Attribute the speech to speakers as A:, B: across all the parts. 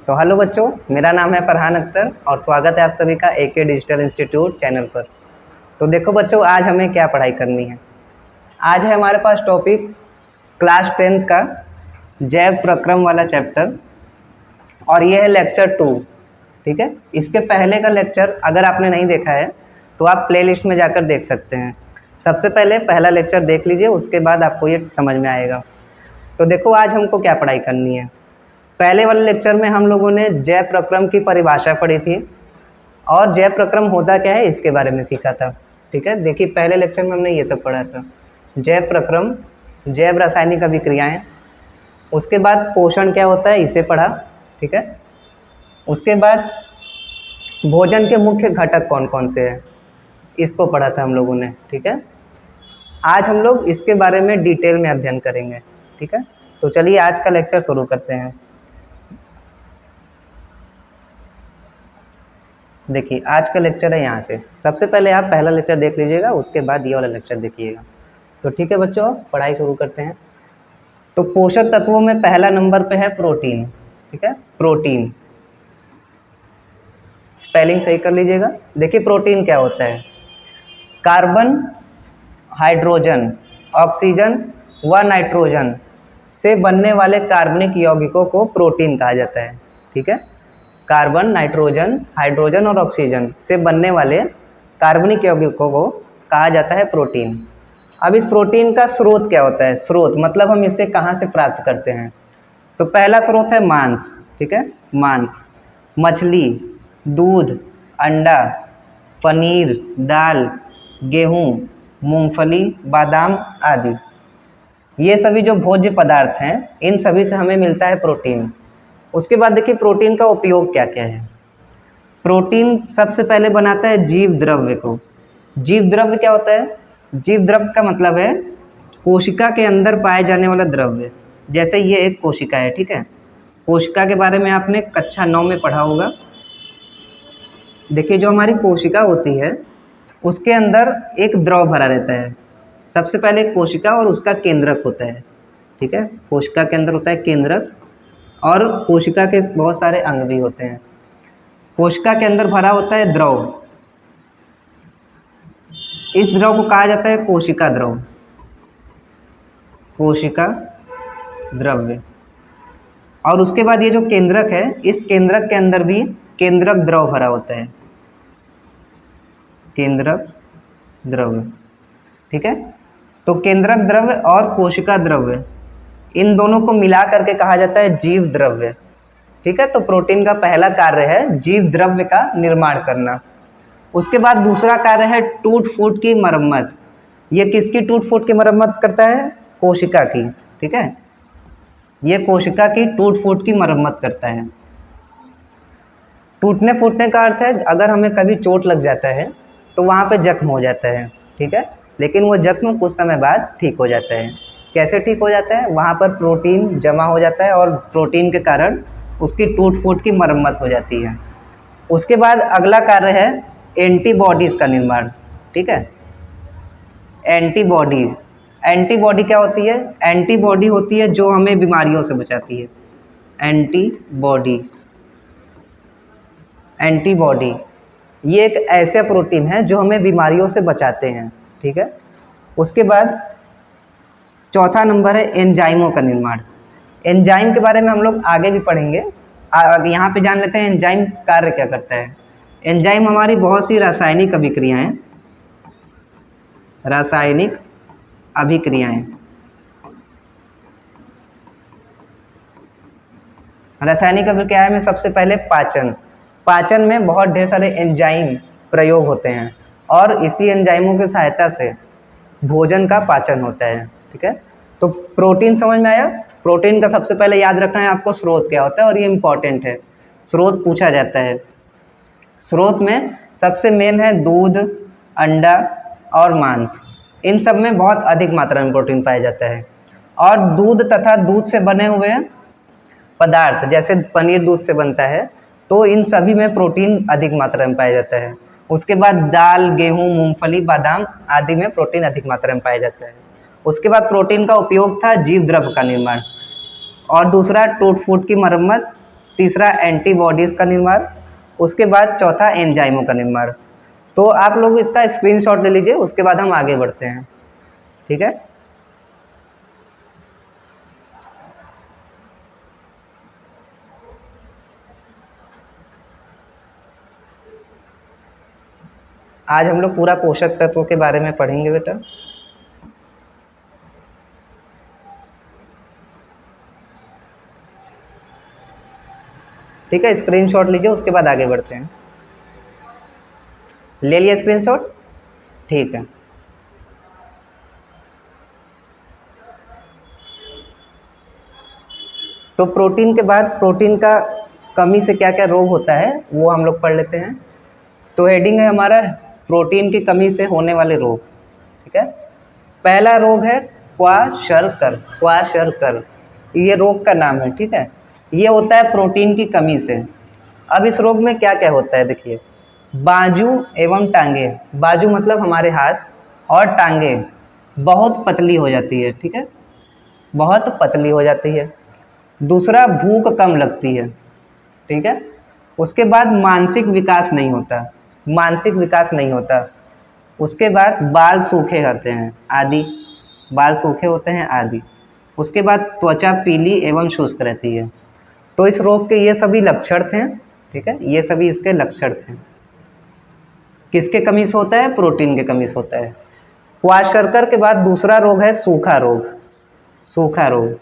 A: तो हेलो बच्चों, मेरा नाम है फरहान अख्तर और स्वागत है आप सभी का एके डिजिटल इंस्टीट्यूट चैनल पर। तो देखो बच्चों, आज हमें क्या पढ़ाई करनी है। आज है हमारे पास टॉपिक क्लास 10th का जैव प्रक्रम वाला चैप्टर और ये है लेक्चर 2। ठीक है, इसके पहले का लेक्चर अगर आपने नहीं देखा है तो आप प्लेलिस्ट में जाकर देख सकते हैं। सबसे पहले पहला लेक्चर देख लीजिए, उसके बाद आपको ये समझ में आएगा। तो देखो आज हमको क्या पढ़ाई करनी है। पहले वाले लेक्चर में हम लोगों ने जैव प्रक्रम की परिभाषा पढ़ी थी और जैव प्रक्रम होता क्या है इसके बारे में सीखा था। ठीक है, देखिए पहले लेक्चर में हमने ये सब पढ़ा था, जैव प्रक्रम, जैव रासायनिक अभिक्रियाएं। उसके बाद पोषण क्या होता है इसे पढ़ा। ठीक है, उसके बाद भोजन के मुख्य घटक कौन कौन से हैं इसको पढ़ा था हम लोगों ने। ठीक है, आज हम लोग इसके बारे में डिटेल में अध्ययन करेंगे। ठीक है, तो चलिए आज का लेक्चर शुरू करते हैं। देखिए आज का लेक्चर है यहाँ से। सबसे पहले आप पहला लेक्चर देख लीजिएगा, उसके बाद ये वाला लेक्चर देखिएगा। तो ठीक है बच्चों, पढ़ाई शुरू करते हैं। तो पोषक तत्वों में पहला नंबर पे है प्रोटीन। ठीक है, प्रोटीन, स्पेलिंग सही कर लीजिएगा। देखिए प्रोटीन क्या होता है, कार्बन, हाइड्रोजन, ऑक्सीजन व नाइट्रोजन से बनने वाले कार्बनिक यौगिकों को प्रोटीन कहा जाता है। ठीक है, कार्बन, नाइट्रोजन, हाइड्रोजन और ऑक्सीजन से बनने वाले कार्बनिक यौगिकों को कहा जाता है प्रोटीन। अब इस प्रोटीन का स्रोत क्या होता है, स्रोत मतलब हम इसे कहाँ से प्राप्त करते हैं। तो पहला स्रोत है मांस। ठीक है, मांस, मछली, दूध, अंडा, पनीर, दाल, गेहूँ, मूंगफली, बादाम आदि, ये सभी जो भोज्य पदार्थ हैं इन सभी से हमें मिलता है प्रोटीन। उसके बाद देखिए प्रोटीन का उपयोग क्या क्या है। प्रोटीन सबसे पहले बनाता है जीव द्रव्य को। जीव द्रव्य क्या होता है, जीव द्रव्य का मतलब है कोशिका के अंदर पाए जाने वाला द्रव्य। जैसे ये एक कोशिका है। ठीक है, कोशिका के बारे में आपने कक्षा 9 में पढ़ा होगा। देखिए जो हमारी कोशिका होती है उसके अंदर एक द्रव भरा रहता है। सबसे पहले कोशिका और उसका केंद्रक होता है। ठीक है, कोशिका के अंदर होता है केंद्रक और कोशिका के बहुत सारे अंग भी होते हैं। कोशिका के अंदर भरा होता है द्रव, इस द्रव को कहा जाता है कोशिका द्रव, कोशिका द्रव्य। और उसके बाद ये जो केंद्रक है, इस केंद्रक के अंदर भी केंद्रक द्रव भरा होता है, केंद्रक द्रव्य। ठीक है, तो केंद्रक द्रव्य और कोशिका द्रव्य इन दोनों को मिला करके कहा जाता है जीव द्रव्य। ठीक है, तो प्रोटीन का पहला कार्य है जीव द्रव्य का निर्माण करना। उसके बाद दूसरा कार्य है टूट फूट की मरम्मत। ये किसकी टूट फूट की मरम्मत करता है, कोशिका की। ठीक है, ये कोशिका की टूट फूट की मरम्मत करता है। टूटने फूटने का अर्थ है अगर हमें कभी चोट लग जाता है तो वहाँ पे जख्म हो जाता है। ठीक है, लेकिन वो जख्म कुछ समय बाद ठीक हो जाता है। कैसे ठीक हो जाता है, वहाँ पर प्रोटीन जमा हो जाता है और प्रोटीन के कारण उसकी टूट फूट की मरम्मत हो जाती है। उसके बाद अगला कार्य है एंटीबॉडीज़ का निर्माण। ठीक है, एंटीबॉडीज़, एंटीबॉडी क्या होती है, एंटीबॉडी होती है जो हमें बीमारियों से बचाती है। एंटीबॉडीज़, एंटीबॉडी ये एक ऐसा प्रोटीन है जो हमें बीमारियों से बचाते हैं। ठीक है, उसके बाद चौथा नंबर है एंजाइमों का निर्माण। एंजाइम के बारे में हम लोग आगे भी पढ़ेंगे, यहाँ पे जान लेते हैं एंजाइम कार्य क्या करता है। एंजाइम हमारी बहुत सी रासायनिक अभिक्रियाएं, रासायनिक अभिक्रियाएं, रासायनिक अभिक्रियाएं में सबसे पहले पाचन। पाचन में बहुत ढेर सारे एंजाइम प्रयोग होते हैं और इसी एंजाइमों की सहायता से भोजन का पाचन होता है। ठीक है, तो प्रोटीन समझ में आया। प्रोटीन का सबसे पहले याद रखना है आपको स्रोत क्या होता है और ये इम्पॉर्टेंट है, स्रोत पूछा जाता है। स्रोत में सबसे मेन है दूध, अंडा और मांस। इन सब में बहुत अधिक मात्रा में प्रोटीन पाया जाता है। और दूध तथा दूध से बने हुए पदार्थ जैसे पनीर दूध से बनता है तो इन सभी में प्रोटीन अधिक मात्रा में पाया जाता है। उसके बाद दाल, गेहूँ, मूंगफली, बादाम आदि में प्रोटीन अधिक मात्रा में पाया जाता है। उसके बाद प्रोटीन का उपयोग था जीव द्रव्य का निर्माण और दूसरा टूट फूट की मरम्मत, तीसरा एंटीबॉडीज़ का निर्माण, उसके बाद चौथा एंजाइमों का निर्माण। तो आप लोग इसका स्क्रीनशॉट ले लीजिए, उसके बाद हम आगे बढ़ते हैं। ठीक है, आज हम लोग पूरा पोषक तत्वों के बारे में पढ़ेंगे बेटा। ठीक है, स्क्रीनशॉट लीजिए, उसके बाद आगे बढ़ते हैं। ले लिया स्क्रीनशॉट? ठीक है। तो प्रोटीन के बाद प्रोटीन का कमी से क्या क्या रोग होता है वो हम लोग पढ़ लेते हैं। तो हेडिंग है हमारा प्रोटीन की कमी से होने वाले रोग। ठीक है, पहला रोग है क्वाशरकर। क्वाशरकर ये रोग का नाम है। ठीक है, ये होता है प्रोटीन की कमी से। अब इस रोग में क्या क्या होता है देखिए, बाजू एवं टांगे, बाजू मतलब हमारे हाथ, और टांगे बहुत पतली हो जाती है। ठीक है, बहुत पतली हो जाती है। दूसरा, भूख कम लगती है। ठीक है, उसके बाद मानसिक विकास नहीं होता, मानसिक विकास नहीं होता। उसके बाद बाल सूखे होते हैं आदि, बाल सूखे होते हैं आदि। उसके बाद त्वचा पीली एवं शुष्क रहती है। तो इस रोग के ये सभी लक्षण थे। ठीक है, ये सभी इसके लक्षण थे। किसके कमी से होता है? प्रोटीन के कमी से होता है। क्वाशरकर के बाद दूसरा रोग है सूखा रोग। सूखा रोग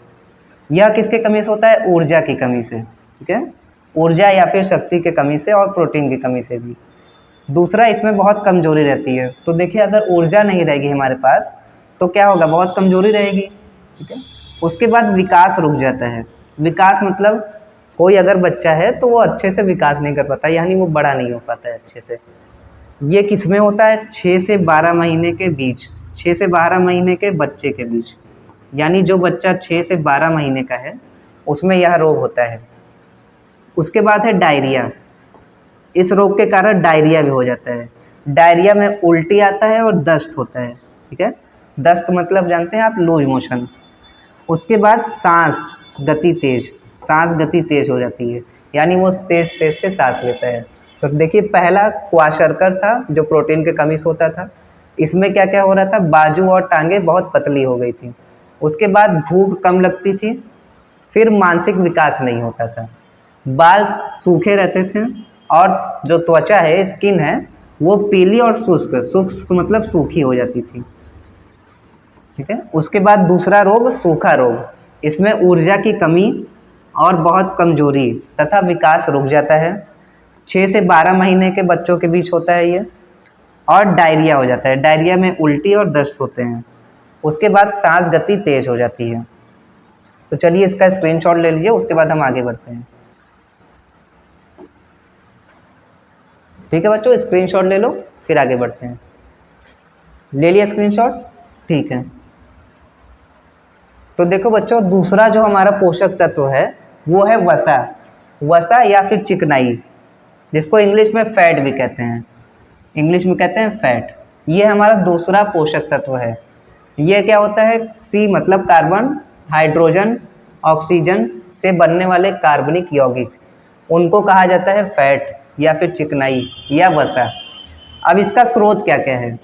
A: यह किसके कमी से होता है? ऊर्जा की कमी से। ठीक है, ऊर्जा या फिर शक्ति के कमी से और प्रोटीन की कमी से भी। दूसरा, इसमें बहुत कमजोरी रहती है। तो देखिए, अगर ऊर्जा नहीं रहेगी हमारे पास तो क्या होगा? बहुत कमजोरी रहेगी। ठीक है, उसके बाद विकास रुक जाता है। विकास मतलब कोई अगर बच्चा है तो वो अच्छे से विकास नहीं कर पाता, यानी वो बड़ा नहीं हो पाता है अच्छे से। ये किस में होता है? 6 से 12 महीने के बीच, 6 से 12 महीने के बच्चे के बीच, यानी जो बच्चा 6 से 12 महीने का है उसमें यह रोग होता है। उसके बाद है डायरिया। इस रोग के कारण डायरिया भी हो जाता है। डायरिया में उल्टी आता है और दस्त होता है। ठीक है, दस्त मतलब जानते हैं आप, लूज मोशन। उसके बाद सांस गति तेज, सांस गति तेज हो जाती है, यानी वो तेज तेज से सांस लेता है। तो देखिए, पहला क्वाशरकर था जो प्रोटीन के कमी से होता था। इसमें क्या क्या हो रहा था? बाजू और टांगे बहुत पतली हो गई थी। उसके बाद भूख कम लगती थी। फिर मानसिक विकास नहीं होता था, बाल सूखे रहते थे, और जो त्वचा है, स्किन है, वो पीली और शुष्क, शुष्क मतलब सूखी हो जाती थी। ठीक है, उसके बाद दूसरा रोग सूखा रोग। इसमें ऊर्जा की कमी और बहुत कमजोरी तथा विकास रुक जाता है। 6 से 12 महीने के बच्चों के बीच होता है ये। और डायरिया हो जाता है, डायरिया में उल्टी और दस्त होते हैं। उसके बाद सांस गति तेज हो जाती है। तो चलिए इसका स्क्रीनशॉट ले लीजिए, उसके बाद हम आगे बढ़ते हैं। ठीक है बच्चों, स्क्रीनशॉट ले लो, फिर आगे बढ़ते हैं। ले लिया स्क्रीनशॉट? ठीक है। तो देखो बच्चों, दूसरा जो हमारा पोषक तत्व है वो है वसा। वसा या फिर चिकनाई, जिसको इंग्लिश में फैट भी कहते हैं। इंग्लिश में कहते हैं फैट। ये हमारा दूसरा पोषक तत्व है। ये क्या होता है? सी मतलब कार्बन, हाइड्रोजन, ऑक्सीजन से बनने वाले कार्बनिक यौगिक, उनको कहा जाता है फैट या फिर चिकनाई या वसा। अब इसका स्रोत क्या क्या है?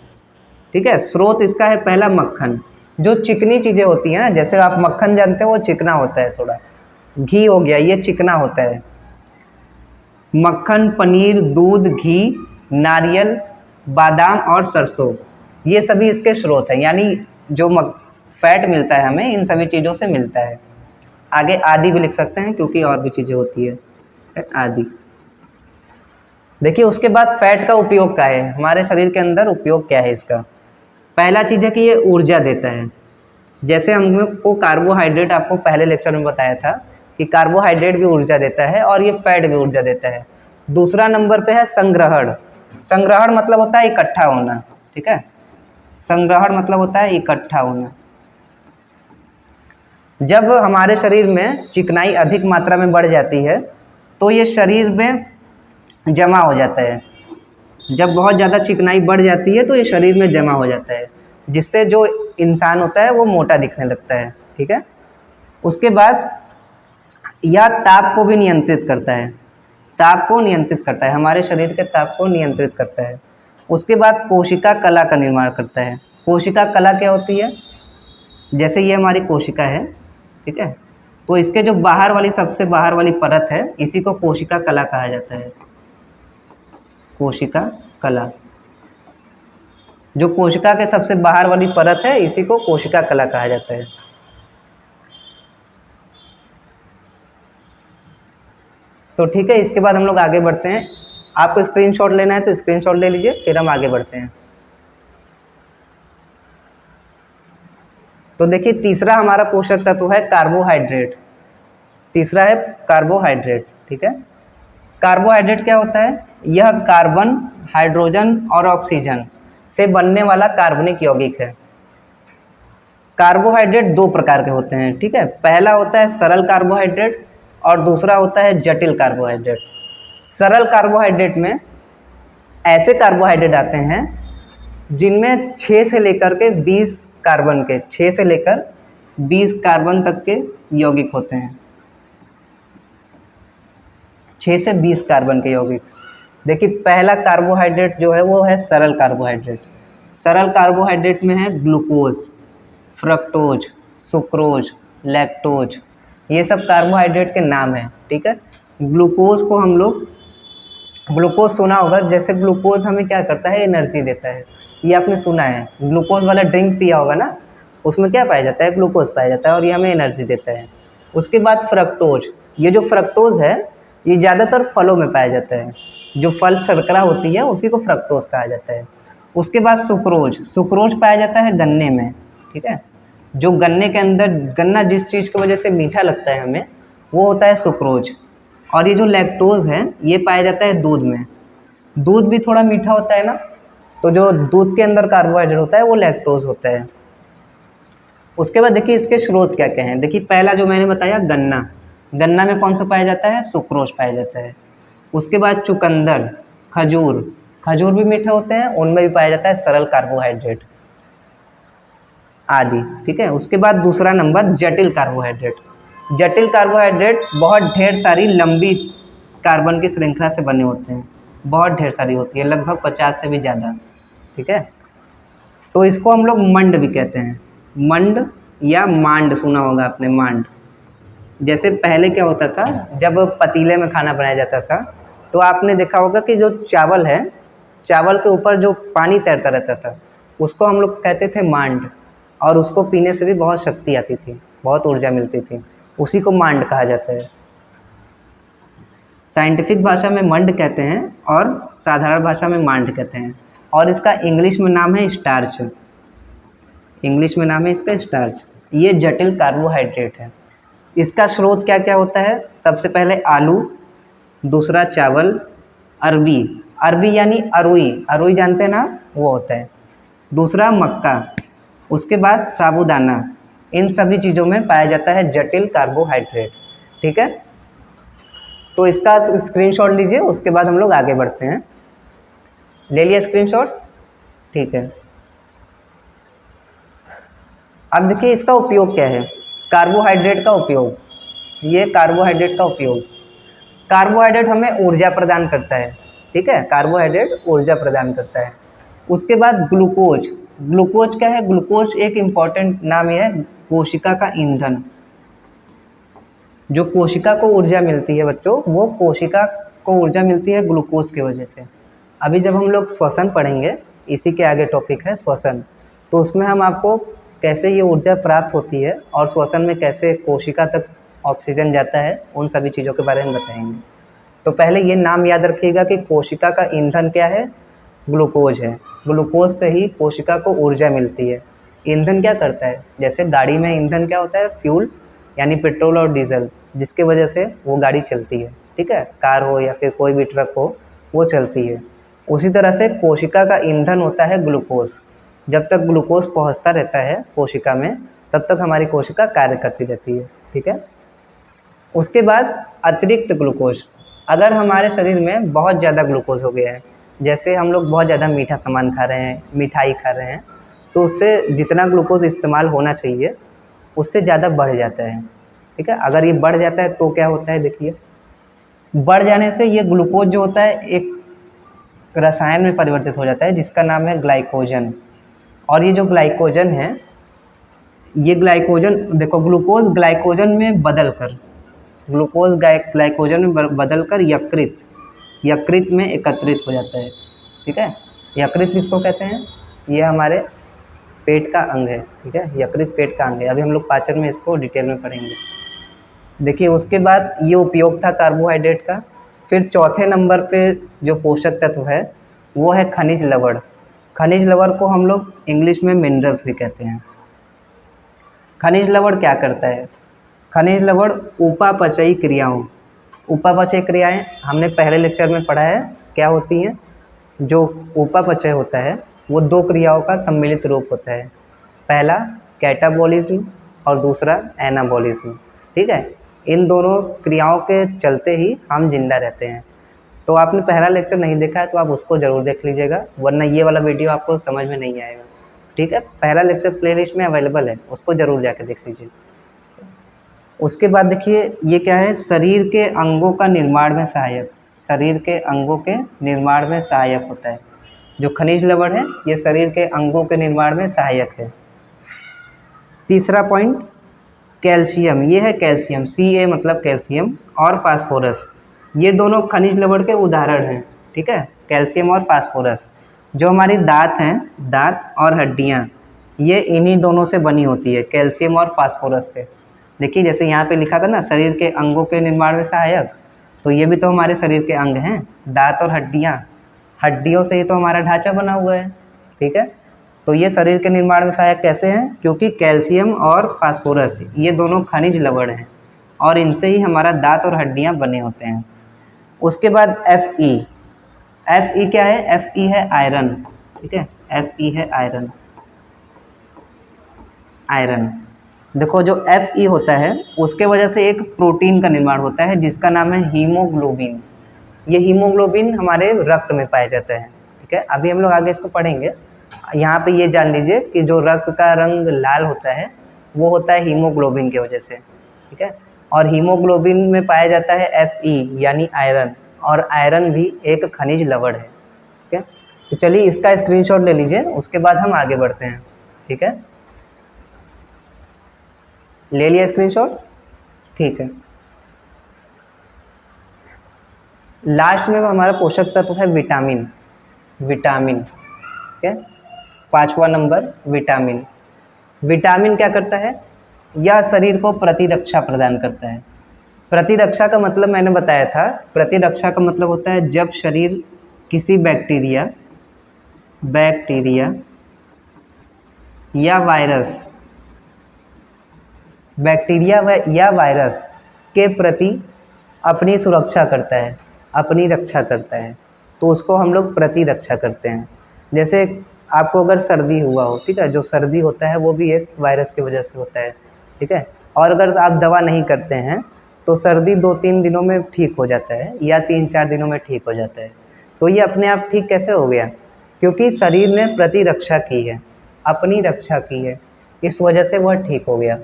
A: ठीक है, स्रोत इसका है पहला मक्खन। जो चिकनी चीज़ें होती हैं ना, जैसे आप मक्खन जानते हो वो चिकना होता है थोड़ा, घी हो गया ये चिकना होता है। मक्खन, पनीर, दूध, घी, नारियल, बादाम और सरसों, ये सभी इसके स्रोत हैं। यानी जो फैट मिलता है हमें इन सभी चीज़ों से मिलता है। आगे आदि भी लिख सकते हैं क्योंकि और भी चीज़ें होती है आदि। देखिए, उसके बाद फैट का उपयोग क्या है हमारे शरीर के अंदर? उपयोग क्या है इसका? पहला चीज़ है कि ये ऊर्जा देता है। जैसे हमको कार्बोहाइड्रेट, आपको पहले लेक्चर में बताया था कि कार्बोहाइड्रेट भी ऊर्जा देता है और ये फैट भी ऊर्जा देता है। दूसरा नंबर पे है संग्रहण। संग्रहण मतलब होता है इकट्ठा होना। ठीक है, संग्रहण मतलब होता है इकट्ठा होना। जब हमारे शरीर में चिकनाई अधिक मात्रा में बढ़ जाती है तो ये शरीर में जमा हो जाता है। जब बहुत ज़्यादा चिकनाई बढ़ जाती है तो ये शरीर में जमा हो जाता है, जिससे जो इंसान होता है वो मोटा दिखने लगता है। ठीक है, उसके बाद यह ताप को भी नियंत्रित करता है, ताप को नियंत्रित करता है, हमारे शरीर के ताप को नियंत्रित करता है। उसके बाद कोशिका कला का निर्माण करता है। कोशिका कला क्या होती है? जैसे ये हमारी कोशिका है, ठीक है, तो इसके जो बाहर वाली, सबसे बाहर वाली परत है, इसी को कोशिका कला कहा जाता है। कोशिका कला, जो कोशिका के सबसे बाहर वाली परत है, इसी को कोशिका कला कहा जाता है। तो ठीक है, इसके बाद हम लोग आगे बढ़ते हैं। आपको स्क्रीनशॉट लेना है तो स्क्रीनशॉट ले लीजिए, फिर हम आगे बढ़ते हैं। तो देखिए, तीसरा हमारा पोषक तत्व है कार्बोहाइड्रेट। तीसरा है कार्बोहाइड्रेट, ठीक है। कार्बोहाइड्रेट क्या होता है? यह कार्बन, हाइड्रोजन और ऑक्सीजन से बनने वाला कार्बनिक यौगिक है। कार्बोहाइड्रेट दो प्रकार के होते हैं, ठीक है। पहला होता है सरल कार्बोहाइड्रेट और दूसरा होता है जटिल कार्बोहाइड्रेट। सरल कार्बोहाइड्रेट में ऐसे कार्बोहाइड्रेट आते हैं जिनमें 6 से लेकर के 20 कार्बन के, 6 से लेकर 20 कार्बन तक के यौगिक होते हैं। 6 से 20 कार्बन के यौगिक। देखिए, पहला कार्बोहाइड्रेट जो है वो है सरल कार्बोहाइड्रेट। सरल कार्बोहाइड्रेट में है ग्लूकोज, फ्रक्टोज, सुक्रोज, लैक्टोज, ये सब कार्बोहाइड्रेट के नाम हैं, ठीक है। ग्लूकोज को हम लोग, ग्लूकोज सुना होगा, जैसे ग्लूकोज हमें क्या करता है? एनर्जी देता है, ये आपने सुना है। ग्लूकोज वाला ड्रिंक पिया होगा ना, उसमें क्या पाया जाता है? ग्लूकोज पाया जाता है और ये हमें एनर्जी देता है। उसके बाद फ्रक्टोज, ये जो फ्रक्टोज है ये ज़्यादातर फलों में पाया जाता है, जो फल शर्करा होती है उसी को फ्रक्टोज कहा जाता है। उसके बाद सुक्रोज, सुक्रोज पाया जाता है गन्ने में, ठीक है। जो गन्ने के अंदर, गन्ना जिस चीज़ की वजह से मीठा लगता है हमें, वो होता है सुक्रोज। और ये जो लैक्टोज है ये पाया जाता है दूध में। दूध भी थोड़ा मीठा होता है ना, तो जो दूध के अंदर कार्बोहाइड्रेट होता है वो लैक्टोज होता है। उसके बाद देखिए इसके स्रोत क्या क्या हैं। देखिए, पहला जो मैंने बताया गन्ना, गन्ना में कौन सा पाया जाता है? सुक्रोज पाया जाता है। उसके बाद चुकंदर, खजूर, खजूर भी मीठे होते हैं, उनमें भी पाया जाता है सरल कार्बोहाइड्रेट आदि, ठीक है। उसके बाद दूसरा नंबर जटिल कार्बोहाइड्रेट। जटिल कार्बोहाइड्रेट बहुत ढेर सारी लंबी कार्बन की श्रृंखला से बने होते हैं, बहुत ढेर सारी होती है, लगभग 50 से भी ज़्यादा, ठीक है। तो इसको हम लोग मंड भी कहते हैं, मंड या मांड, सुना होगा आपने, मांड। जैसे पहले क्या होता था, जब पतीले में खाना बनाया जाता था तो आपने देखा होगा कि जो चावल है, चावल के ऊपर जो पानी तैरता रहता था उसको हम लोग कहते थे मांड, और उसको पीने से भी बहुत शक्ति आती थी, बहुत ऊर्जा मिलती थी, उसी को मांड कहा जाता है। साइंटिफिक भाषा में मंड कहते हैं और साधारण भाषा में मांड कहते हैं। और इसका इंग्लिश में नाम है स्टार्च, इंग्लिश में नाम है इसका स्टार्च। ये जटिल कार्बोहाइड्रेट है। इसका स्रोत क्या क्या होता है? सबसे पहले आलू, दूसरा चावल, अरबी, अरबी यानी अरुई, अरुई जानते हैं ना, वो होता है। दूसरा मक्का, उसके बाद साबूदाना। इन सभी चीज़ों में पाया जाता है जटिल कार्बोहाइड्रेट, ठीक है। तो इसका स्क्रीनशॉट लीजिए, उसके बाद हम लोग आगे बढ़ते हैं। ले लिया स्क्रीनशॉट, ठीक है। अब देखिए इसका उपयोग क्या है, कार्बोहाइड्रेट का उपयोग। ये कार्बोहाइड्रेट का उपयोग, कार्बोहाइड्रेट हमें ऊर्जा प्रदान करता है, ठीक है, कार्बोहाइड्रेट ऊर्जा प्रदान करता है। उसके बाद ग्लूकोज, ग्लूकोज क्या है? ग्लूकोज एक इम्पॉर्टेंट नाम है कोशिका का ईंधन। जो कोशिका को ऊर्जा मिलती है बच्चों, वो कोशिका को ऊर्जा मिलती है ग्लूकोज की वजह से। अभी जब हम लोग श्वसन पढ़ेंगे, इसी के आगे टॉपिक है श्वसन, तो उसमें हम आपको कैसे ये ऊर्जा प्राप्त होती है और श्वसन में कैसे कोशिका तक ऑक्सीजन जाता है, उन सभी चीज़ों के बारे में बताएंगे। तो पहले ये नाम याद रखिएगा कि कोशिका का ईंधन क्या है? ग्लूकोज है। ग्लूकोज से ही कोशिका को ऊर्जा मिलती है। ईंधन क्या करता है? जैसे गाड़ी में ईंधन क्या होता है? फ्यूल, यानी पेट्रोल और डीजल, जिसके वजह से वो गाड़ी चलती है, ठीक है, कार हो या फिर कोई भी ट्रक हो, वो चलती है। उसी तरह से कोशिका का ईंधन होता है ग्लूकोज। जब तक ग्लूकोज पहुंचता रहता है कोशिका में, तब तक हमारी कोशिका कार्य करती रहती है, ठीक है। उसके बाद अतिरिक्त ग्लूकोज, अगर हमारे शरीर में बहुत ज़्यादा ग्लूकोज हो गया है, जैसे हम लोग बहुत ज़्यादा मीठा सामान खा रहे हैं, मिठाई खा रहे हैं, तो उससे जितना ग्लूकोज इस्तेमाल होना चाहिए उससे ज़्यादा बढ़ जाता है। ठीक है। अगर ये बढ़ जाता है तो क्या होता है, देखिए बढ़ जाने से ये ग्लूकोज जो होता है एक रसायन में परिवर्तित हो जाता है जिसका नाम है ग्लाइकोजन। और ये जो ग्लाइकोजन है, ये ग्लाइकोजन देखो, ग्लूकोज ग्लाइकोजन में बदलकर, ग्लूकोज ग्लाइकोजन में बदलकर यकृत में एकत्रित हो जाता है। ठीक है, यकृत किसको कहते हैं, ये हमारे पेट का अंग है। ठीक है, यकृत पेट का अंग है। अभी हम लोग पाचन में इसको डिटेल में पढ़ेंगे। देखिए उसके बाद ये उपयोग था कार्बोहाइड्रेट का। फिर चौथे नंबर पे जो पोषक तत्व है वो है खनिज लवण। खनिज लवण को हम लोग इंग्लिश में मिनरल्स भी कहते हैं। खनिज लवण क्या करता है, खनिज लवण उपापचयी क्रियाएं हमने पहले लेक्चर में पढ़ा है क्या होती हैं। जो उपापचय होता है वो दो क्रियाओं का सम्मिलित रूप होता है, पहला कैटाबॉलिज्म और दूसरा एनाबॉलिज्म। ठीक है, इन दोनों क्रियाओं के चलते ही हम जिंदा रहते हैं। तो आपने पहला लेक्चर नहीं देखा है तो आप उसको ज़रूर देख लीजिएगा, वरना ये वाला वीडियो आपको समझ में नहीं आएगा। ठीक है, पहला लेक्चर प्लेलिस्ट में अवेलेबल है, उसको ज़रूर जाके देख लीजिए। उसके बाद देखिए ये क्या है, शरीर के अंगों का निर्माण में सहायक, शरीर के अंगों के निर्माण में सहायक होता है। जो खनिज लवण है ये शरीर के अंगों के निर्माण में सहायक है। तीसरा पॉइंट कैल्शियम, ये है कैल्शियम, Ca मतलब कैल्शियम, और फास्फोरस, ये दोनों खनिज लवण के उदाहरण हैं। ठीक है, कैल्शियम और फास्फोरस। जो हमारी दांत हैं, दांत और हड्डियाँ, ये इन्हीं दोनों से बनी होती है, कैल्शियम और फास्फोरस से। देखिए जैसे यहाँ पे लिखा था ना, शरीर के अंगों के निर्माण में सहायक, तो ये भी तो हमारे शरीर के अंग हैं, दांत और हड्डियाँ। हड्डियों से ही तो हमारा ढांचा बना हुआ है। ठीक है, तो ये शरीर के निर्माण में सहायक कैसे हैं, क्योंकि कैल्शियम और फास्फोरस ये दोनों खनिज लवण हैं और इनसे ही हमारा दांत और हड्डियाँ बने होते हैं। उसके बाद Fe क्या है, Fe है आयरन। ठीक है, Fe है आयरन। देखो जो Fe होता है उसके वजह से एक प्रोटीन का निर्माण होता है जिसका नाम है हीमोग्लोबिन। ये हीमोग्लोबिन हमारे रक्त में पाया जाता है। ठीक है, अभी हम लोग आगे इसको पढ़ेंगे। यहाँ पे ये जान लीजिए कि जो रक्त का रंग लाल होता है वो होता है हीमोग्लोबिन की वजह से। ठीक है, और हीमोग्लोबिन में पाया जाता है Fe यानी आयरन, और आयरन भी एक खनिज लवण है। ठीक है, तो चलिए इसका स्क्रीनशॉट ले लीजिए, उसके बाद हम आगे बढ़ते हैं। ठीक है, ले लिया स्क्रीनशॉट। ठीक है, लास्ट में हमारा पोषक तत्व है विटामिन। ठीक है, 5वां नंबर विटामिन। विटामिन क्या करता है, यह शरीर को प्रतिरक्षा प्रदान करता है। प्रतिरक्षा का मतलब मैंने बताया था, प्रतिरक्षा का मतलब होता है जब शरीर किसी बैक्टीरिया या वायरस के प्रति अपनी सुरक्षा करता है, अपनी रक्षा करता है, तो उसको हम लोग प्रतिरक्षा करते हैं। जैसे आपको अगर सर्दी हुआ हो, ठीक है, जो सर्दी होता है वो भी एक वायरस की वजह से होता है। ठीक है, और अगर आप दवा नहीं करते हैं तो सर्दी 2-3 दिनों में ठीक हो जाता है या 3-4 दिनों में ठीक हो जाता है। तो ये अपने आप ठीक कैसे हो गया, क्योंकि शरीर ने प्रतिरक्षा की है, अपनी रक्षा की है, इस वजह से वह ठीक हो गया।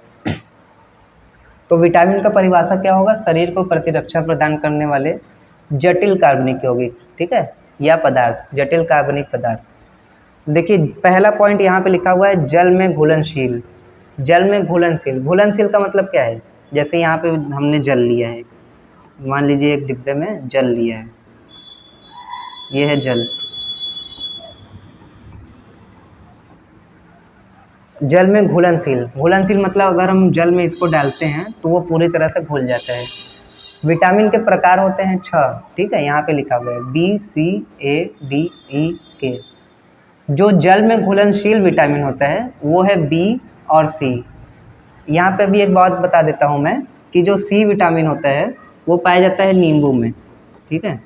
A: तो विटामिन का परिभाषा क्या होगा, शरीर को प्रतिरक्षा प्रदान करने वाले जटिल कार्बनिक यौगिक, ठीक है, या पदार्थ, जटिल कार्बनिक पदार्थ। देखिए पहला पॉइंट यहाँ पे लिखा हुआ है जल में घुलनशील। जल में घुलनशील, घुलनशील का मतलब क्या है, जैसे यहाँ पे हमने जल लिया है, मान लीजिए एक डिब्बे में जल लिया है, ये है जल। जल में घुलनशील, घुलनशील मतलब अगर हम जल में इसको डालते हैं तो वो पूरी तरह से घुल जाता है। विटामिन के प्रकार होते हैं 6, ठीक है, यहाँ पे लिखा हुआ है BCADEK। जो जल में घुलनशील विटामिन होता है वो है B और C। यहाँ पे भी एक बात बता देता हूँ मैं कि जो C विटामिन होता है वो पाया जाता है नींबू में। ठीक है,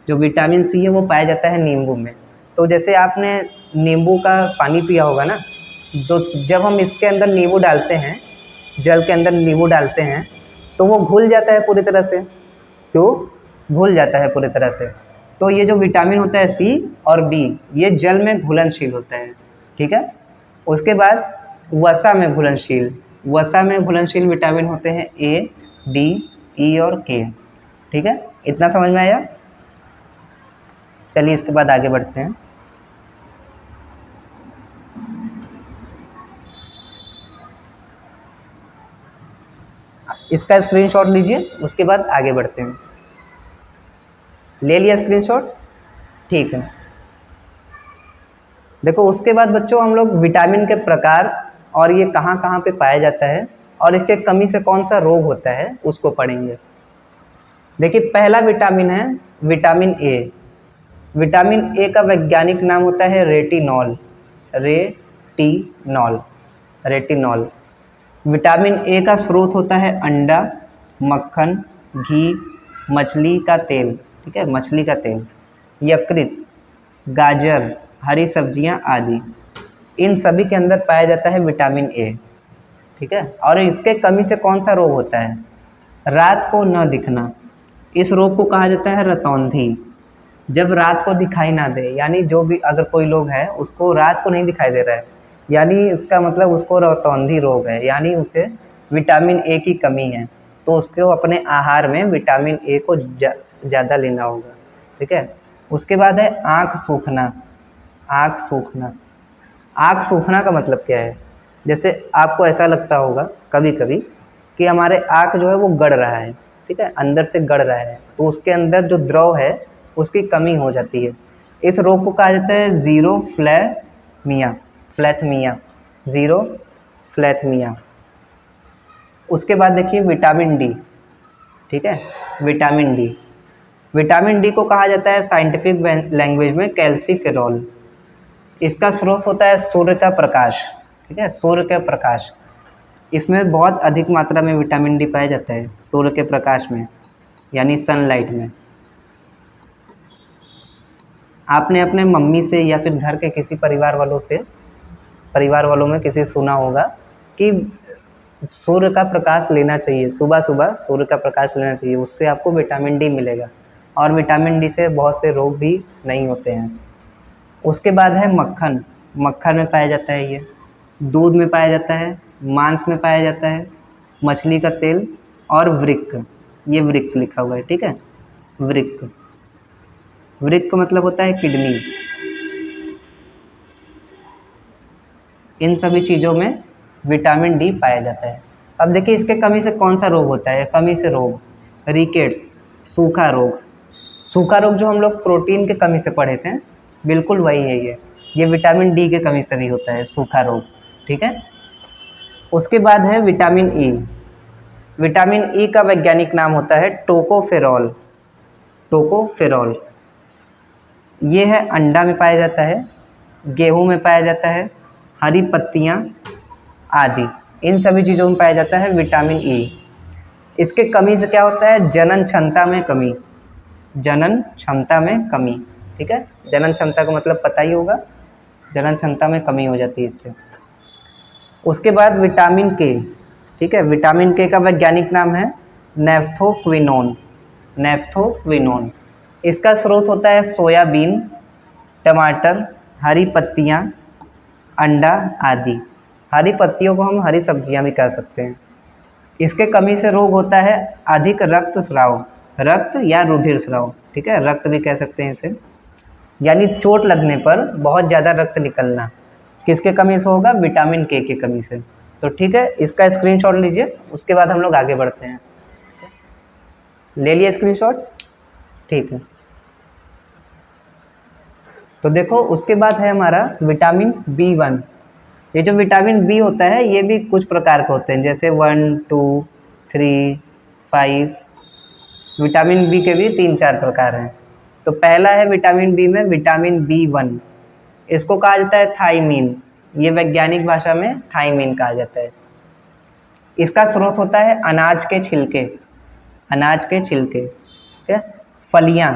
A: जो विटामिन C है वो पाया जाता है नींबू में। तो जैसे आपने नींबू का पानी पिया होगा ना, तो जब हम इसके अंदर नींबू डालते हैं, जल के अंदर नींबू डालते हैं तो वो घुल जाता है पूरी तरह से। क्यों घुल जाता है पूरी तरह से, तो ये जो विटामिन होता है C और B ये जल में घुलनशील होता है। ठीक है, उसके बाद वसा में घुलनशील, वसा में घुलनशील विटामिन होते हैं ए, डी, ई और के। ठीक है, इतना समझ में आया। चलिए इसके बाद आगे बढ़ते हैं। इसका स्क्रीनशॉट लीजिए, उसके बाद आगे बढ़ते हैं। ले लिया स्क्रीनशॉट, ठीक है। देखो उसके बाद बच्चों हम लोग विटामिन के प्रकार और ये कहाँ कहाँ पे पाया जाता है और इसके कमी से कौन सा रोग होता है उसको पढ़ेंगे। देखिए पहला विटामिन है विटामिन ए। विटामिन ए का वैज्ञानिक नाम होता है retinol. Retinol, retinol. Vitamin A का स्रोत होता है अंडा, मक्खन, घी, मछली का तेल। ठीक है, मछली का तेल, यकृत, गाजर, हरी सब्जियां आदि, इन सभी के अंदर पाया जाता है विटामिन ए। ठीक है, और इसके कमी से कौन सा रोग होता है? रात को न दिखना। इस रोग को कहा जाता है रतौंधी। जब रात को दिखाई ना दे, यानी जो भी अगर कोई लोग है उसको रात को नहीं दिखाई दे रहा है, यानी इसका मतलब उसको रतौंधी रोग है, यानी उसे विटामिन ए की कमी है, तो उसको अपने आहार में विटामिन ए को ज़्यादा लेना होगा। ठीक है, उसके बाद है आँख सूखना। आँख सूखना, आँख सूखना का मतलब क्या है? जैसे आपको ऐसा लगता होगा कभी कभी कि हमारे आँख जो है वो गड़ रहा है। ठीक है, अंदर से गड़ रहा है, तो उसके अंदर जो द्रव है उसकी कमी हो जाती है। इस रोग को कहा जाता है ज़ीरोफ्लेमिया। फ्लैथमिया, ज़ीरोफ्लेथमिया। उसके बाद देखिए विटामिन डी। ठीक है, विटामिन डी। विटामिन डी को कहा जाता है साइंटिफिक लैंग्वेज में कैल्सीफेरॉल। इसका स्रोत होता है सूर्य का प्रकाश। ठीक है, सूर्य का प्रकाश, इसमें बहुत अधिक मात्रा में विटामिन डी पाया जाता है सूर्य के प्रकाश में, यानी सनलाइट में। आपने अपने मम्मी से या फिर घर के किसी परिवार वालों में किसी सुना होगा कि सूर्य का प्रकाश लेना चाहिए, सुबह सुबह सूर्य का प्रकाश लेना चाहिए, उससे आपको विटामिन डी मिलेगा, और विटामिन डी से बहुत से रोग भी नहीं होते हैं। उसके बाद है मक्खन। मक्खन में पाया जाता है, ये दूध में पाया जाता है, मांस में पाया जाता है, मछली का तेल और वृक्क। ये वृक्क लिखा हुआ है। ठीक है, वृक्क। वृक्क मतलब होता है किडनी। इन सभी चीज़ों में विटामिन डी पाया जाता है। अब देखिए इसके कमी से कौन सा रोग होता है? कमी से रोग, रिकेट्स, सूखा रोग। सूखा रोग जो हम लोग प्रोटीन के कमी से पढ़े थे, बिल्कुल वही है ये विटामिन डी के कमी से भी होता है सूखा रोग। ठीक है, उसके बाद है विटामिन ई। विटामिन ई का वैज्ञानिक नाम होता है टोकोफेरॉल। टोकोफेरॉल, ये है अंडा में पाया जाता है, गेहूं में पाया जाता है, हरी पत्तियां आदि, इन सभी चीज़ों में पाया जाता है विटामिन ई। इसके कमी से क्या होता है? जनन क्षमता में कमी। जनन क्षमता में कमी। ठीक है, जनन क्षमता का मतलब पता ही होगा, जनन क्षमता में कमी हो जाती है इससे। उसके बाद विटामिन के। ठीक है, विटामिन के का वैज्ञानिक नाम है नेफ्थोक्विनोन। नेफ्थोक्विनोन। इसका स्रोत होता है सोयाबीन, टमाटर, हरी पत्तियाँ, अंडा आदि। हरी पत्तियों को हम हरी सब्जियां भी कह सकते हैं। इसके कमी से रोग होता है अधिक रक्तस्राव, रक्त या रुधिर स्राव। ठीक है, रक्त भी कह सकते हैं इसे, यानी चोट लगने पर बहुत ज़्यादा रक्त निकलना। किसके कमी से होगा? विटामिन के की कमी से। तो ठीक है, इसका स्क्रीनशॉट लीजिए, उसके बाद हम लोग आगे बढ़ते हैं। ले लिया स्क्रीनशॉट, ठीक है। तो देखो उसके बाद है हमारा विटामिन B1। ये जो विटामिन बी होता है ये भी कुछ प्रकार के होते हैं, जैसे 1, 2, 3, 5। विटामिन बी के भी 3-4 प्रकार हैं। तो पहला है विटामिन बी में विटामिन B1। इसको कहा जाता है थाइमीन। ये वैज्ञानिक भाषा में थाइमीन कहा जाता है। इसका स्रोत होता है अनाज के छिलके। अनाज के छिलके, ठीक है, फलियाँ।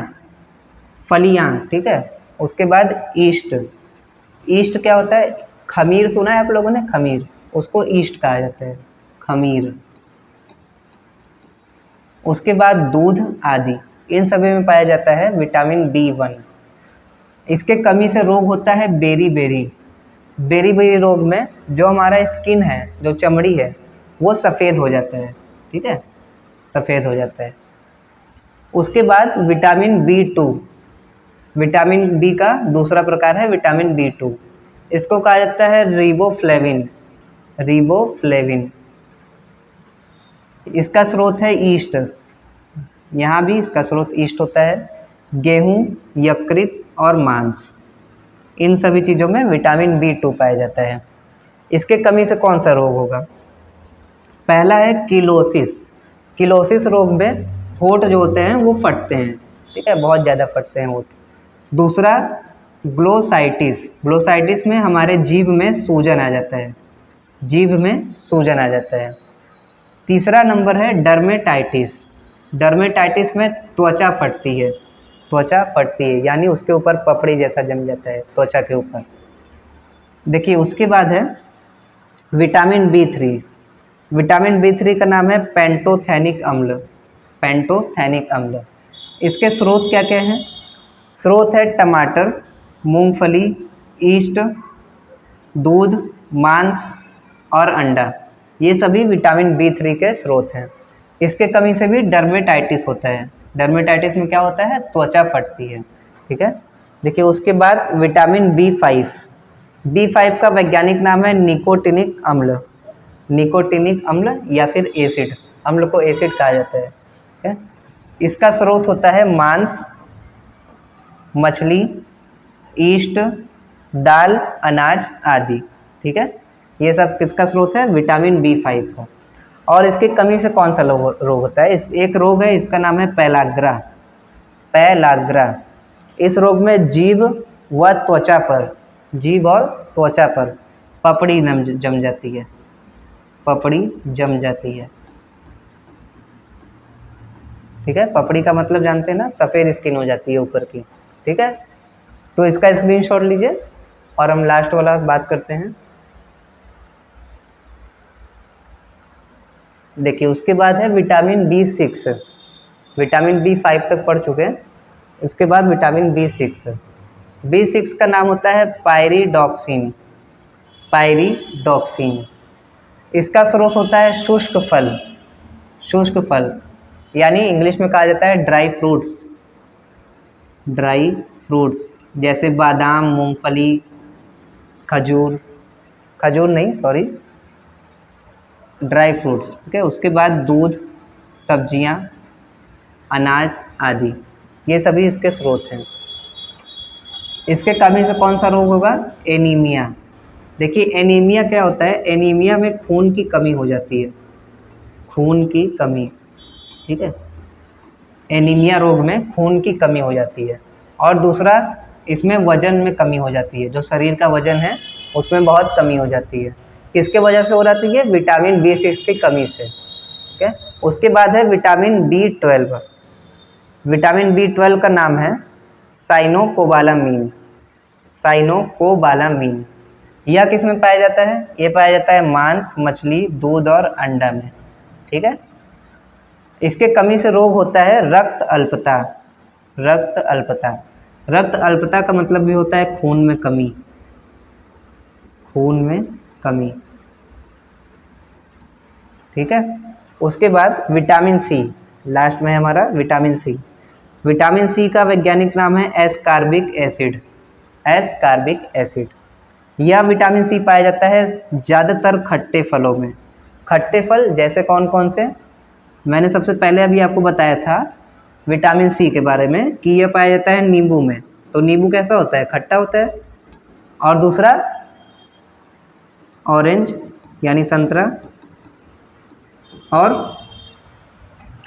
A: ठीक है, उसके बाद ईस्ट। ईस्ट क्या होता है? खमीर सुना है आप लोगों ने? खमीर, उसको ईस्ट कहा जाता है, खमीर। उसके बाद दूध आदि, इन सभी में पाया जाता है विटामिन B1। इसके कमी से रोग होता है बेरी बेरी। बेरी बेरी रोग में जो हमारा स्किन है, जो चमड़ी है, वो सफ़ेद हो जाता है, ठीक है, सफ़ेद हो जाता है। उसके बाद विटामिन B2, विटामिन बी का दूसरा प्रकार है विटामिन B2। इसको कहा जाता है रिबोफ्लेविन, रिबोफ्लेविन। इसका स्रोत है ईस्ट, यहाँ भी इसका स्रोत ईस्ट होता है। गेहूँ, यकृत और मांस, इन सभी चीज़ों में विटामिन B2 पाया जाता है। इसके कमी से कौन सा रोग होगा? पहला है किलोसिस। किलोसिस रोग में होंठ जो होते हैं वो फटते हैं, ठीक है, बहुत ज़्यादा फटते हैं होंठ। दूसरा ग्लोसाइटिस, ग्लोसाइटिस में हमारे जीभ में सूजन आ जाता है, जीभ में सूजन आ जाता है। तीसरा नंबर है डर्मेटाइटिस। डर्मेटाइटिस में त्वचा फटती है, त्वचा फटती है, यानी उसके ऊपर पपड़ी जैसा जम जाता है त्वचा के ऊपर। देखिए उसके बाद है विटामिन B3। विटामिन B3 का नाम है पेंटोथेनिक अम्ल, पेंटोथेनिक अम्ल। इसके स्रोत क्या क्या हैं? स्रोत है टमाटर, मूंगफली, ईस्ट, दूध, मांस और अंडा, ये सभी विटामिन B3 के स्रोत हैं। इसके कमी से भी डर्मेटाइटिस होता है। डर्मेटाइटिस में क्या होता है? त्वचा फटती है, ठीक है। देखिए उसके बाद विटामिन B5। B5 का वैज्ञानिक नाम है निकोटिनिक अम्ल, निकोटिनिक अम्ल या फिर एसिड, अम्ल को एसिड कहा जाता है, ठीक है। इसका स्रोत होता है मांस, मछली, ईस्ट, दाल, अनाज आदि, ठीक है। ये सब किसका स्रोत है? विटामिन B5 का। और इसकी कमी से कौन सा रोग होता है? एक रोग है, इसका नाम है पैलाग्रा, पैलाग्रा। इस रोग में जीभ व त्वचा पर, जीभ और त्वचा पर पपड़ी जम जाती है, पपड़ी जम जाती है, ठीक है। पपड़ी का मतलब जानते हैं ना, सफ़ेद स्किन हो जाती है ऊपर की, ठीक है। तो इसका स्क्रीनशॉट लीजिए और हम लास्ट वाला बात करते हैं। देखिए उसके बाद है विटामिन B6। विटामिन B5 तक पढ़ चुके हैं, उसके बाद विटामिन B6। B6 का नाम होता है पायरिडॉक्सिन, पायरिडॉक्सिन। इसका स्रोत होता है शुष्क फल, शुष्क फल, यानी इंग्लिश में कहा जाता है ड्राई फ्रूट्स, ड्राई फ्रूट्स, जैसे बादाम, मूंगफली, खजूर, खजूर नहीं सॉरी, ड्राई फ्रूट्स, ठीक है। उसके बाद दूध, सब्जियां, अनाज आदि, ये सभी इसके स्रोत हैं। इसके कमी से कौन सा रोग होगा? एनीमिया। देखिए एनीमिया क्या होता है? एनीमिया में खून की कमी हो जाती है, खून की कमी, ठीक है। एनीमिया रोग में खून की कमी हो जाती है। और दूसरा, इसमें वजन में कमी हो जाती है, जो शरीर का वजन है उसमें बहुत कमी हो जाती है। किसके वजह से हो जाती है? विटामिन B6 की कमी से, ठीक है। उसके बाद है विटामिन B12। विटामिन B12 का नाम है साइनोकोबालामीन, साइनोकोबालामीन। यह किस में पाया जाता है? ये पाया जाता है मांस, मछली, दूध और अंडा में, ठीक है। इसके कमी से रोग होता है रक्त अल्पता, रक्त अल्पता। रक्त अल्पता का मतलब भी होता है खून में कमी, खून में कमी, ठीक है। उसके बाद विटामिन C, लास्ट में है हमारा विटामिन C। विटामिन C का वैज्ञानिक नाम है एस्कॉर्बिक एसिड, एस्कॉर्बिक एसिड। यह विटामिन C पाया जाता है ज़्यादातर खट्टे फलों में। खट्टे फल जैसे कौन कौन से? मैंने सबसे पहले अभी आपको बताया था विटामिन C के बारे में कि यह पाया जाता है नींबू में। तो नींबू कैसा होता है? खट्टा होता है। और दूसरा ऑरेंज यानी संतरा, और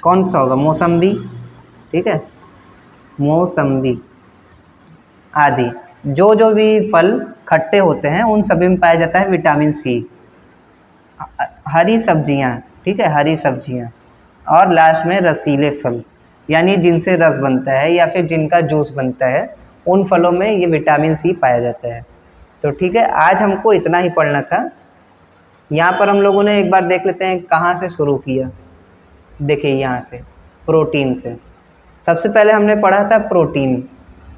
A: कौन सा होगा? मौसम्बी, ठीक है, मौसम्बी आदि। जो जो भी फल खट्टे होते हैं उन सभी में पाया जाता है विटामिन C। हरी सब्जियां, ठीक है, हरी सब्जियां। और लास्ट में रसीले फल, यानी जिनसे रस बनता है या फिर जिनका जूस बनता है, उन फलों में ये विटामिन C पाया जाता है। तो ठीक है, आज हमको इतना ही पढ़ना था। यहाँ पर हम लोगों ने एक बार देख लेते हैं कहाँ से शुरू किया। देखिए यहाँ से, प्रोटीन से। सबसे पहले हमने पढ़ा था प्रोटीन।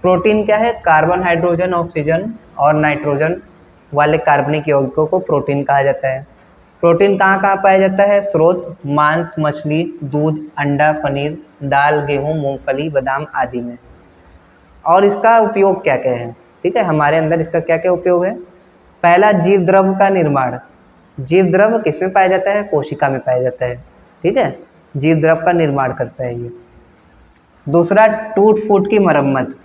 A: प्रोटीन क्या है? कार्बन, हाइड्रोजन, ऑक्सीजन और नाइट्रोजन वाले कार्बनिक यौगिकों को प्रोटीन कहा जाता है। प्रोटीन कहाँ कहाँ पाया जाता है? स्रोत मांस, मछली, दूध, अंडा, पनीर, दाल, गेहूँ, मूंगफली, बादाम आदि में। और इसका उपयोग क्या क्या है? ठीक है, हमारे अंदर इसका क्या क्या उपयोग है? पहला, जीव द्रव का निर्माण। जीव द्रव किस में पाया जाता है? कोशिका में पाया जाता है। ठीक है, जीव द्रव का निर्माण करता है ये। दूसरा, टूट फूट की मरम्मत।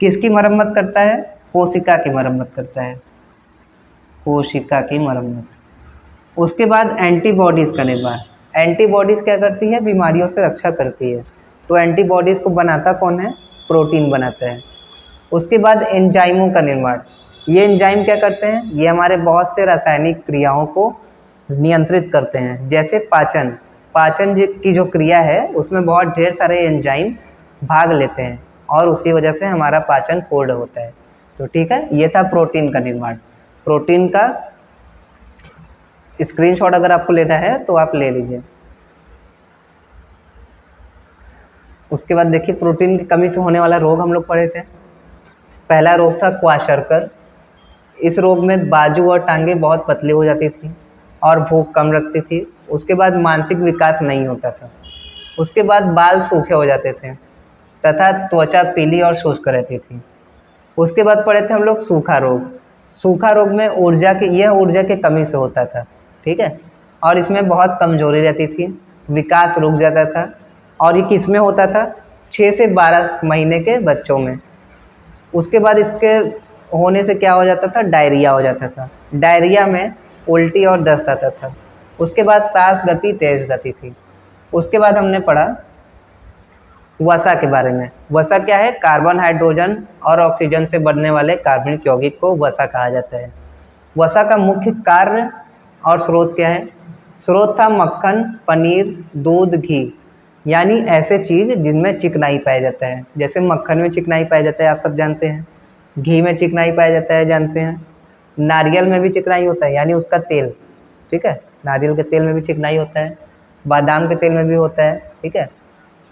A: किसकी मरम्मत करता है? कोशिका की मरम्मत करता है, कोशिका की मरम्मत। उसके बाद एंटीबॉडीज़ का निर्माण। एंटीबॉडीज़ क्या करती है? बीमारियों से रक्षा करती है। तो एंटीबॉडीज़ को बनाता कौन है? प्रोटीन बनाता है। उसके बाद एंजाइमों का निर्माण। ये एंजाइम क्या करते हैं? ये हमारे बहुत से रासायनिक क्रियाओं को नियंत्रित करते हैं। जैसे पाचन, की जो क्रिया है उसमें बहुत ढेर सारे एंजाइम भाग लेते हैं और उसी वजह से हमारा पाचन पूर्ण होता है। तो ठीक है, ये था प्रोटीन का निर्माण। प्रोटीन का स्क्रीनशॉट अगर आपको लेना है तो आप ले लीजिए। उसके बाद देखिए, प्रोटीन की कमी से होने वाला रोग हम लोग पढ़े थे। पहला रोग था क्वाशरकर। इस रोग में बाजू और टांगें बहुत पतली हो जाती थी और भूख कम रखती थी। उसके बाद मानसिक विकास नहीं होता था। उसके बाद बाल सूखे हो जाते थे तथा त्वचा पीली और शुष्क रहती थी। उसके बाद पढ़े थे हम लोग सूखा रोग। सूखा रोग में ऊर्जा की कमी से होता था। ठीक है, और इसमें बहुत कमजोरी रहती थी, विकास रुक जाता था। और ये किस में होता था? 6 से 12 महीने के बच्चों में। उसके बाद इसके होने से क्या हो जाता था? डायरिया हो जाता था। डायरिया में उल्टी और दस्त आता था। उसके बाद सांस गति तेज गति थी। उसके बाद हमने पढ़ा वसा के बारे में। वसा क्या है? कार्बन, हाइड्रोजन और ऑक्सीजन से बनने वाले कार्बनिक यौगिक को वसा कहा जाता है। वसा का मुख्य कार्य और स्रोत क्या है? स्रोत था मक्खन, पनीर, दूध, घी, यानी ऐसे चीज़ जिनमें चिकनाई पाया जाता है। जैसे मक्खन में चिकनाई पाया जाता है, आप सब जानते हैं। घी में चिकनाई पाया जाता है, जानते हैं। नारियल में भी चिकनाई होता है, यानी उसका तेल। ठीक है, नारियल के तेल में भी चिकनाई होता है, बादाम के तेल में भी होता है। ठीक है,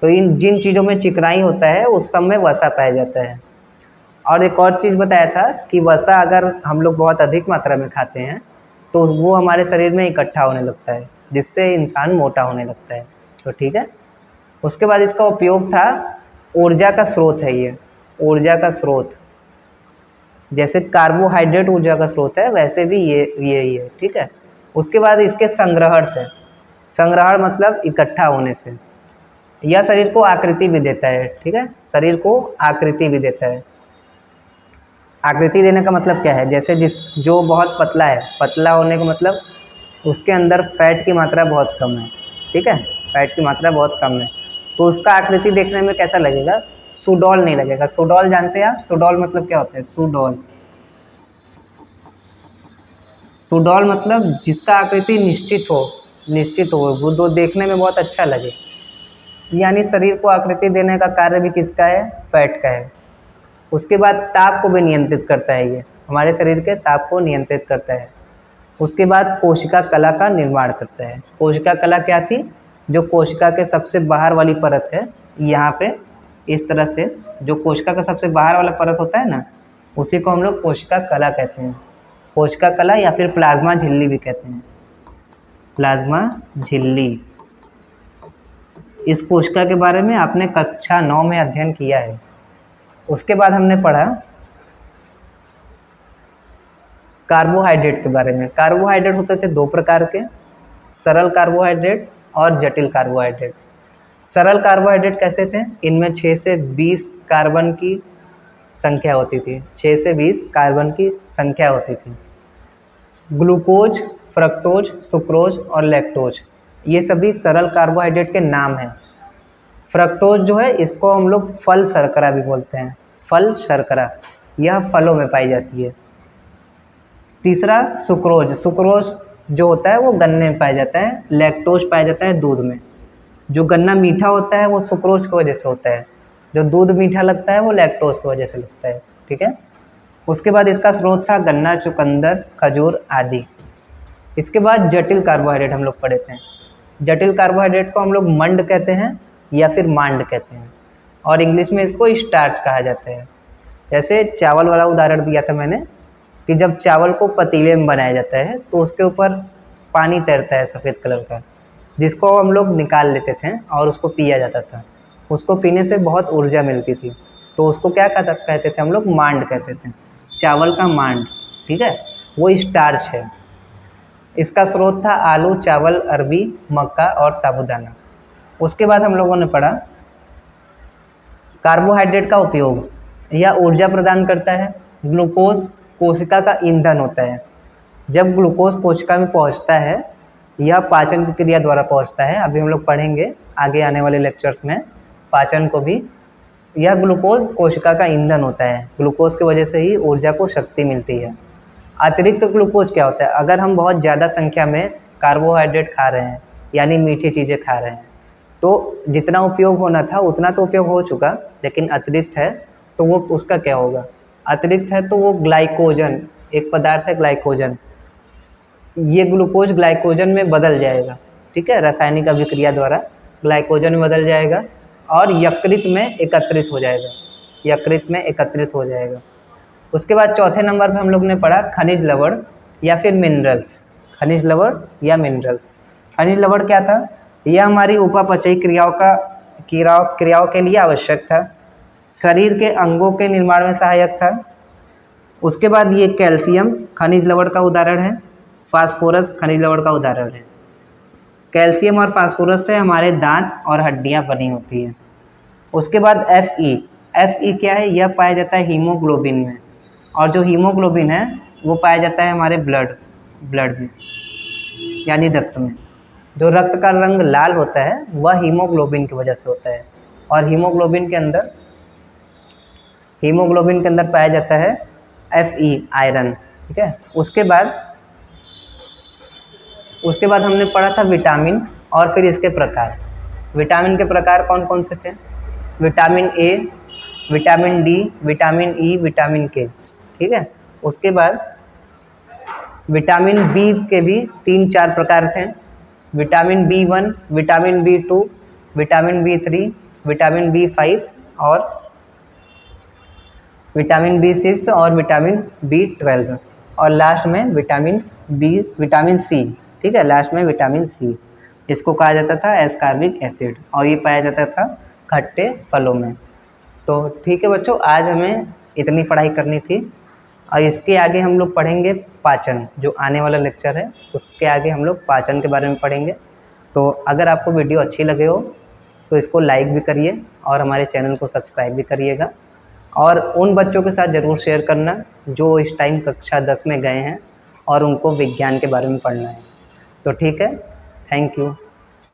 A: तो इन जिन चीज़ों में चिकनाई होता है उस सब में वसा पाया जाता है। और एक और चीज़ बताया था कि वसा अगर हम लोग बहुत अधिक मात्रा में खाते हैं तो वो हमारे शरीर में इकट्ठा होने लगता है, जिससे इंसान मोटा होने लगता है। तो ठीक है, उसके बाद इसका उपयोग था ऊर्जा का स्रोत है ये, ऊर्जा का स्रोत। जैसे कार्बोहाइड्रेट ऊर्जा का स्रोत है, वैसे भी ये है। ठीक है, उसके बाद इसके संग्रहण से। संग्रहण मतलब इकट्ठा होने से। यह शरीर को आकृति भी देता है। ठीक है, शरीर को आकृति भी देता है। आकृति देने का मतलब क्या है? जैसे जो बहुत पतला है, पतला होने का मतलब उसके अंदर फैट की मात्रा बहुत कम है। ठीक है, फैट की मात्रा बहुत कम है, तो उसका आकृति देखने में कैसा लगेगा? सुडौल नहीं लगेगा। सुडौल जानते हैं आप? सुडौल मतलब क्या होता है? सुडौल, सुडौल मतलब जिसका आकृति निश्चित हो, वो तो देखने में बहुत अच्छा लगे। यानी शरीर को आकृति देने का कार्य भी किसका है? फैट का है। उसके बाद ताप को भी नियंत्रित करता है, ये हमारे शरीर के ताप को नियंत्रित करता है। उसके बाद कोशिका कला का निर्माण करता है। कोशिका कला क्या थी? जो कोशिका के सबसे बाहर वाली परत है, यहाँ पे इस तरह से जो कोशिका का सबसे बाहर वाला परत होता है ना, उसी को हम लोग कोशिका कला कहते हैं। कोशिका कला या फिर प्लाज्मा झिल्ली भी कहते हैं, प्लाज्मा झिल्ली। इस कोशिका के बारे में आपने कक्षा 9 में अध्ययन किया है। उसके बाद हमने पढ़ा कार्बोहाइड्रेट के बारे में। कार्बोहाइड्रेट होते थे 2 प्रकार के, सरल कार्बोहाइड्रेट और जटिल कार्बोहाइड्रेट। सरल कार्बोहाइड्रेट कैसे थे? इनमें 6 से 20 कार्बन की संख्या होती थी, 6 से 20 कार्बन की संख्या होती थी। ग्लूकोज, फ्रक्टोज, सुक्रोज और लैक्टोज, ये सभी सरल कार्बोहाइड्रेट के नाम हैं। फ्रक्टोज जो है, इसको हम लोग फल शर्करा भी बोलते हैं, फल शर्करा, यह फलों में पाई जाती है। तीसरा सुक्रोज, सुक्रोज जो होता है वो गन्ने में पाया जाता है। लैक्टोज पाया जाता है दूध में। जो गन्ना मीठा होता है वो सुक्रोज की वजह से होता है, जो दूध मीठा लगता है वो लैक्टोज की वजह से लगता है। ठीक है, उसके बाद इसका स्रोत था गन्ना, चुकंदर, खजूर आदि। इसके बाद जटिल कार्बोहाइड्रेट हम लोग पढ़े थे। जटिल कार्बोहाइड्रेट को हम लोग मंड कहते हैं या फिर मांड कहते हैं, और इंग्लिश में इसको स्टार्च कहा जाता है। जैसे चावल वाला उदाहरण दिया था मैंने कि जब चावल को पतीले में बनाया जाता है तो उसके ऊपर पानी तैरता है सफ़ेद कलर का, जिसको हम लोग निकाल लेते थे और उसको पिया जाता था। उसको पीने से बहुत ऊर्जा मिलती थी, तो उसको क्या कहते थे हम लोग? मांड कहते थे, चावल का मांड। ठीक है, वो स्टार्च है। इसका स्रोत था आलू, चावल, अरबी, मक्का और साबूदाना। उसके बाद हम लोगों ने पढ़ा कार्बोहाइड्रेट का उपयोग। यह ऊर्जा प्रदान करता है। ग्लूकोज कोशिका का ईंधन होता है। जब ग्लूकोज कोशिका में पहुंचता है, यह पाचन की क्रिया द्वारा पहुंचता है। अभी हम लोग पढ़ेंगे आगे आने वाले लेक्चर्स में पाचन को भी। यह ग्लूकोज कोशिका का ईंधन होता है। ग्लूकोज की वजह से ही ऊर्जा को शक्ति मिलती है। अतिरिक्त ग्लूकोज क्या होता है? अगर हम बहुत ज़्यादा संख्या में कार्बोहाइड्रेट खा रहे हैं, यानी मीठी चीज़ें खा रहे हैं, तो जितना उपयोग होना था उतना तो उपयोग हो चुका, लेकिन अतिरिक्त है तो वो उसका क्या होगा? अतिरिक्त है तो वो ग्लाइकोजन, एक पदार्थ है ग्लाइकोजन, ये ग्लूकोज ग्लाइकोजन में बदल जाएगा। ठीक है, रासायनिक अभिक्रिया द्वारा ग्लाइकोजन में बदल जाएगा और यकृत में एकत्रित हो जाएगा। यकृत में एकत्रित हो जाएगा। उसके बाद चौथे नंबर पर हम लोग ने पढ़ा खनिज लवण या फिर मिनरल्स। खनिज लवण या मिनरल्स। खनिज लवण क्या था? यह हमारी उपापचयी क्रियाओं के लिए आवश्यक था। शरीर के अंगों के निर्माण में सहायक था। उसके बाद ये कैल्शियम खनिज लवण का उदाहरण है। फास्फोरस खनिज लवण का उदाहरण है। कैल्शियम और फास्फोरस से हमारे दांत और हड्डियां बनी होती हैं। उसके बाद Fe क्या है? यह पाया जाता है हीमोग्लोबिन में, और जो हीमोग्लोबिन है वो पाया जाता है हमारे ब्लड में, यानी रक्त में। जो रक्त का रंग लाल होता है वह हीमोग्लोबिन की वजह से होता है, और हीमोग्लोबिन के अंदर पाया जाता है Fe आयरन। ठीक है, उसके बाद हमने पढ़ा था विटामिन और फिर इसके प्रकार। विटामिन के प्रकार कौन कौन से थे? Vitamin A, vitamin D, vitamin E, vitamin के। ठीक है, उसके बाद विटामिन बी के भी 3-4 प्रकार थे। Vitamin B1, vitamin B2, vitamin B3, vitamin B5 और विटामिन B6 और विटामिन B12, और लास्ट में विटामिन सी। ठीक है, लास्ट में विटामिन सी। इसको कहा जाता था एस्कॉर्बिक एसिड, और ये पाया जाता था खट्टे फलों में। तो ठीक है बच्चों, आज हमें इतनी पढ़ाई करनी थी, और इसके आगे हम लोग पढ़ेंगे पाचन। जो आने वाला लेक्चर है उसके आगे हम लोग पाचन के बारे में पढ़ेंगे। तो अगर आपको वीडियो अच्छी लगे हो तो इसको लाइक भी करिए और हमारे चैनल को सब्सक्राइब भी करिएगा, और उन बच्चों के साथ ज़रूर शेयर करना जो इस टाइम कक्षा 10 में गए हैं और उनको विज्ञान के बारे में पढ़ना है। तो ठीक है, थैंक यू।